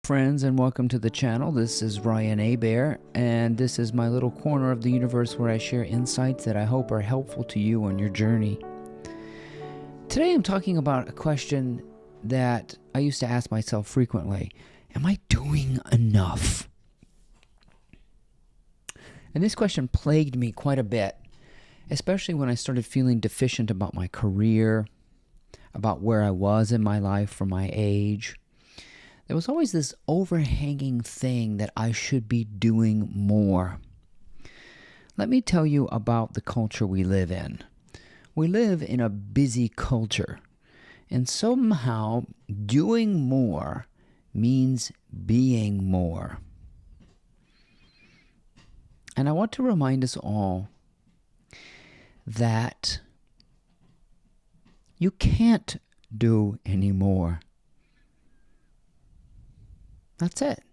Friends, and welcome to the channel. This is Ryan Abair, and this is my little corner of the universe where I share insights that I hope are helpful to you on your journey. Today I'm talking about a question that I used to ask myself frequently. Am I doing enough? And this question plagued me quite a bit, especially when I started feeling deficient about my career, about where I was in my life for my age. There was always this overhanging thing that I should be doing more. Let me tell you about the culture we live in. We live in a busy culture, and somehow doing more means being more. And I want to remind us all that you can't do any more. That's it.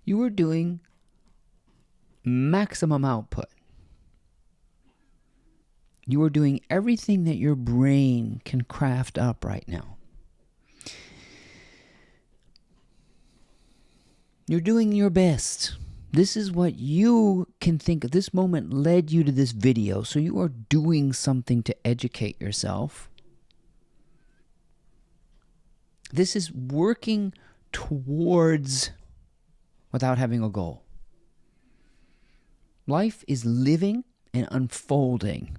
You are doing maximum output. You are doing everything that your brain can craft up right now. You're doing your best. This is what you can think of. This moment led you to this video, so you are doing something to educate yourself. This is working towards without having a goal. Life is living and unfolding.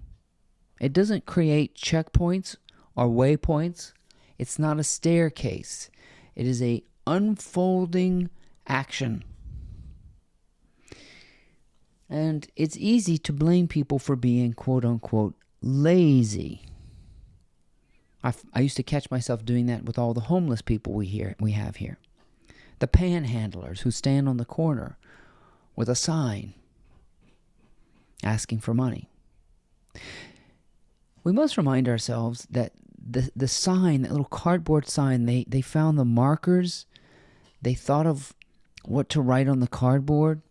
It doesn't create checkpoints or waypoints. It's not a staircase. It is a unfolding action. And it's easy to blame people for being quote unquote lazy. I used to catch myself doing that with all the homeless people we have here. The panhandlers who stand on the corner with a sign asking for money. We must remind ourselves that the sign, that little cardboard sign, they found the markers. They thought of what to write on the cardboard.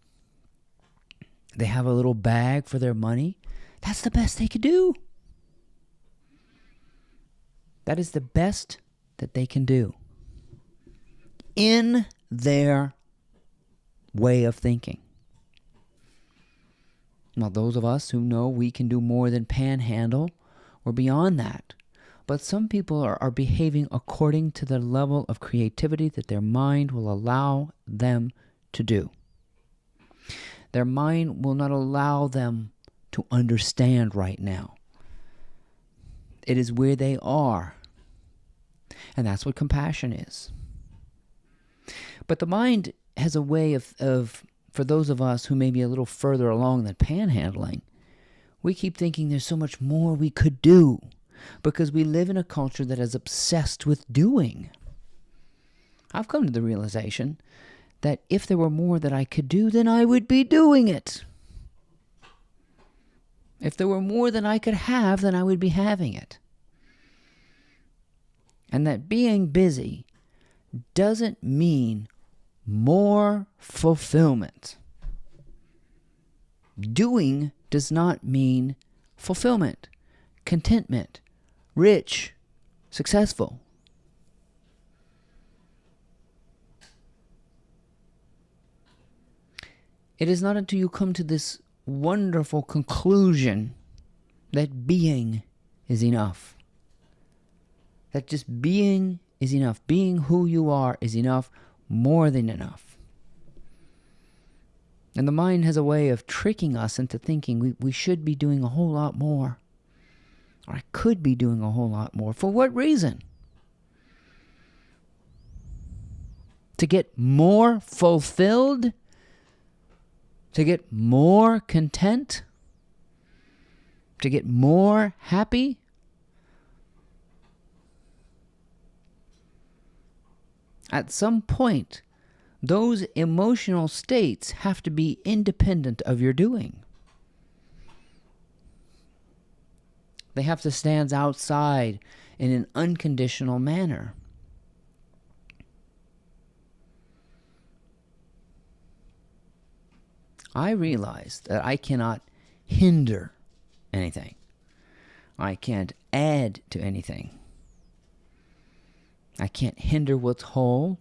They have a little bag for their money. That's the best they could do. That is the best that they can do in their way of thinking. Now, those of us who know we can do more than panhandle, we're beyond that. But some people are behaving according to the level of creativity that their mind will allow them to do. Their mind will not allow them to understand right now. It is where they are. And that's what compassion is. But the mind has a way of, for those of us who may be a little further along than panhandling, we keep thinking there's so much more we could do because we live in a culture that is obsessed with doing. I've come to the realization that if there were more that I could do, then I would be doing it. If there were more than I could have, then I would be having it. And that being busy doesn't mean more fulfillment. Doing does not mean fulfillment, contentment, rich, successful. It is not until you come to this wonderful conclusion that being is enough. That just being is enough. Being who you are is enough, more than enough. And the mind has a way of tricking us into thinking we should be doing a whole lot more. Or I could be doing a whole lot more. For what reason? To get more fulfilled? To get more content? To get more happy? At some point, those emotional states have to be independent of your doing. They have to stand outside in an unconditional manner. I realized that I cannot hinder anything. I can't add to anything. I can't hinder what's whole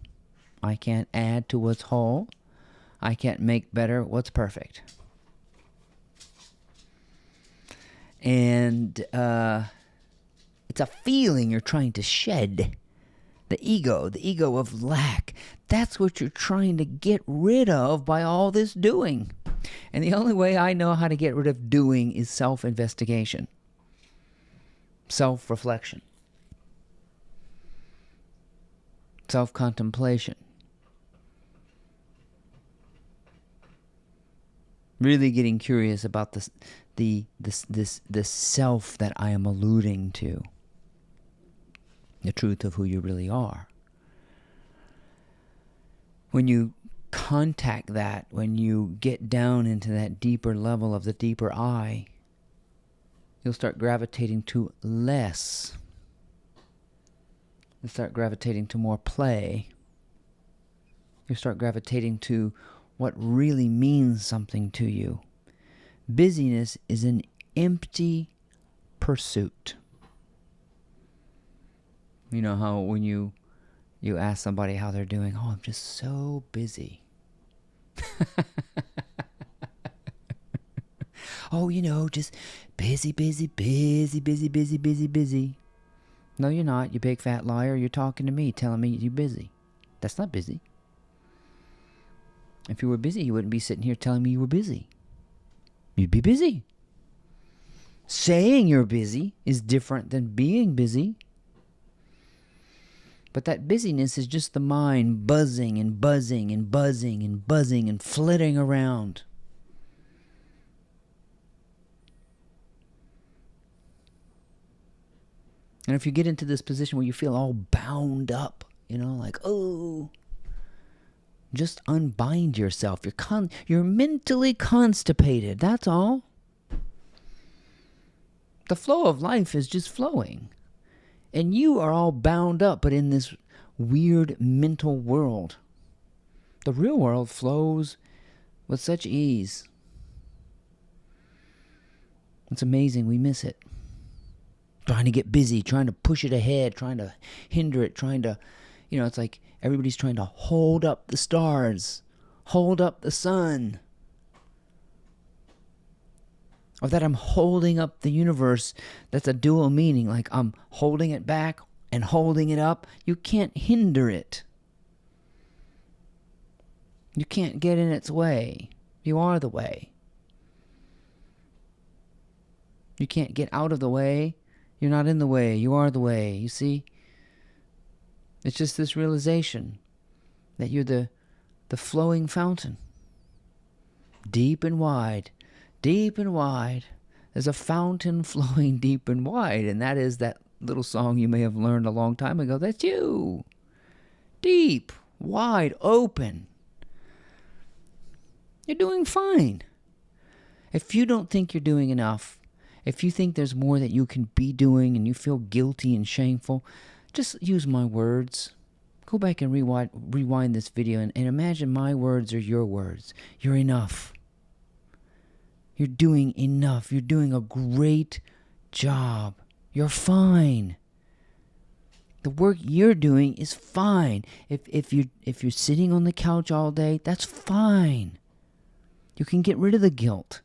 I can't add to what's whole. I can't make better what's perfect. And it's a feeling you're trying to shed. The ego of lack. That's what you're trying to get rid of by all this doing. And the only way I know how to get rid of doing is self-investigation, self-reflection, self-contemplation. Really getting curious about the self that I am alluding to. The truth of who you really are. When you contact that, when you get down into that deeper level of the deeper I, you'll start gravitating to less. You'll start gravitating to more play. You'll start gravitating to what really means something to you. Busyness is an empty pursuit. You know how when you ask somebody how they're doing, oh, I'm just so busy. Oh, just busy. No, you're not, you big fat liar. You're talking to me, telling me you're busy. That's not busy. If you were busy, you wouldn't be sitting here telling me you were busy. You'd be busy. Saying you're busy is different than being busy. But that busyness is just the mind buzzing and buzzing and buzzing and buzzing and flitting around. And if you get into this position where you feel all bound up, like, oh, just unbind yourself. You're mentally constipated. That's all. The flow of life is just flowing. And you are all bound up, but in this weird mental world. The real world flows with such ease. It's amazing. We miss it. Trying to get busy, trying to push it ahead, trying to hinder it, trying to, it's like everybody's trying to hold up the stars, hold up the sun. Or that I'm holding up the universe. That's a dual meaning, like I'm holding it back and holding it up. You can't hinder it. You can't get in its way. You are the way. You can't get out of the way. You're not in the way. You are the way. You see? It's just this realization that you're the flowing fountain. Deep and wide. Deep and wide. There's a fountain flowing deep and wide. And that is that little song you may have learned a long time ago. That's you. Deep, wide, open. You're doing fine. If you don't think you're doing enough, if you think there's more that you can be doing and you feel guilty and shameful, just use my words. Go back and rewind this video and imagine my words are your words. You're enough. You're doing enough. You're doing a great job. You're fine. The work you're doing is fine. If you're sitting on the couch all day, that's fine. You can get rid of the guilt.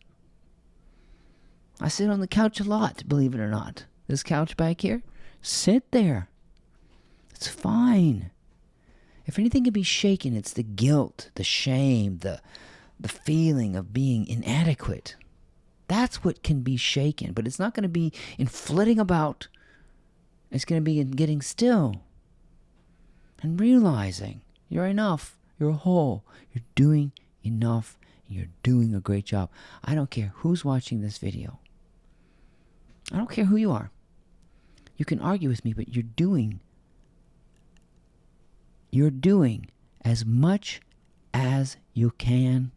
I sit on the couch a lot, believe it or not. This couch back here, sit there. It's fine. If anything can be shaken, it's the guilt, the shame, the feeling of being inadequate. That's what can be shaken, but it's not going to be in flitting about. It's going to be in getting still and realizing you're enough, you're whole, you're doing enough, and you're doing a great job. I don't care who's watching this video. I don't care who you are. You can argue with me, but you're doing as much as you can.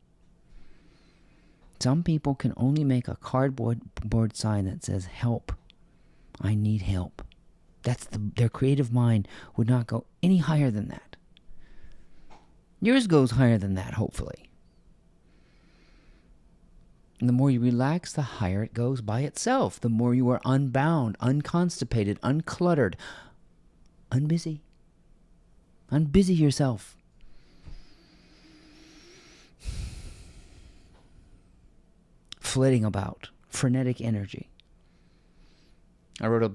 Some people can only make a cardboard sign that says help. I need help. Their creative mind would not go any higher than that. Yours goes higher than that, hopefully. And the more you relax, the higher it goes by itself. The more you are unbound, unconstipated, uncluttered, unbusy. Unbusy yourself. flitting about, frenetic energy. I wrote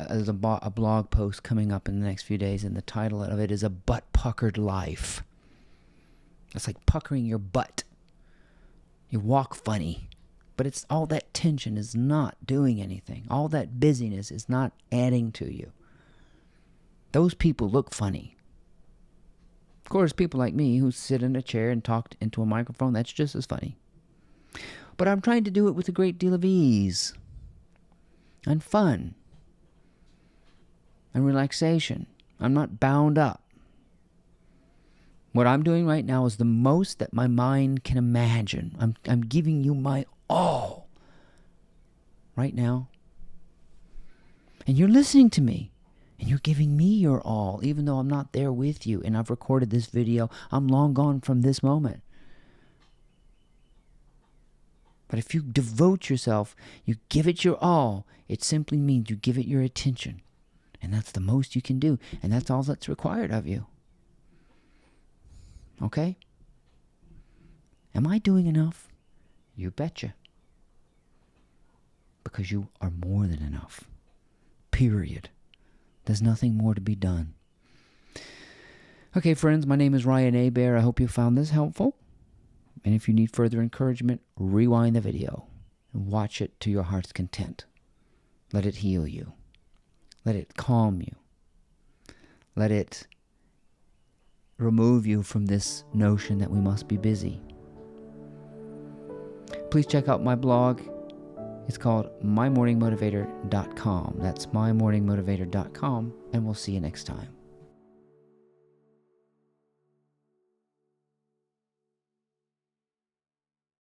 there's a blog post coming up in the next few days, and the title of it is A Butt-Puckered Life. It's like puckering your butt. You walk funny, but it's all that tension is not doing anything. All that busyness is not adding to you. Those people look funny. Of course, people like me who sit in a chair and talk into a microphone, that's just as funny. But I'm trying to do it with a great deal of ease and fun and relaxation. I'm not bound up. What I'm doing right now is the most that my mind can imagine. I'm giving you my all right now. And you're listening to me. And you're giving me your all, even though I'm not there with you. And I've recorded this video. I'm long gone from this moment. But if you devote yourself, you give it your all, it simply means you give it your attention. And that's the most you can do. And that's all that's required of you. Okay? Am I doing enough? You betcha. Because you are more than enough. Period. There's nothing more to be done. Okay, friends, my name is Ryan Hebert. I hope you found this helpful. And if you need further encouragement, rewind the video and watch it to your heart's content. Let it heal you. Let it calm you. Let it remove you from this notion that we must be busy. Please check out my blog. It's called mymorningmotivator.com. That's mymorningmotivator.com, and we'll see you next time.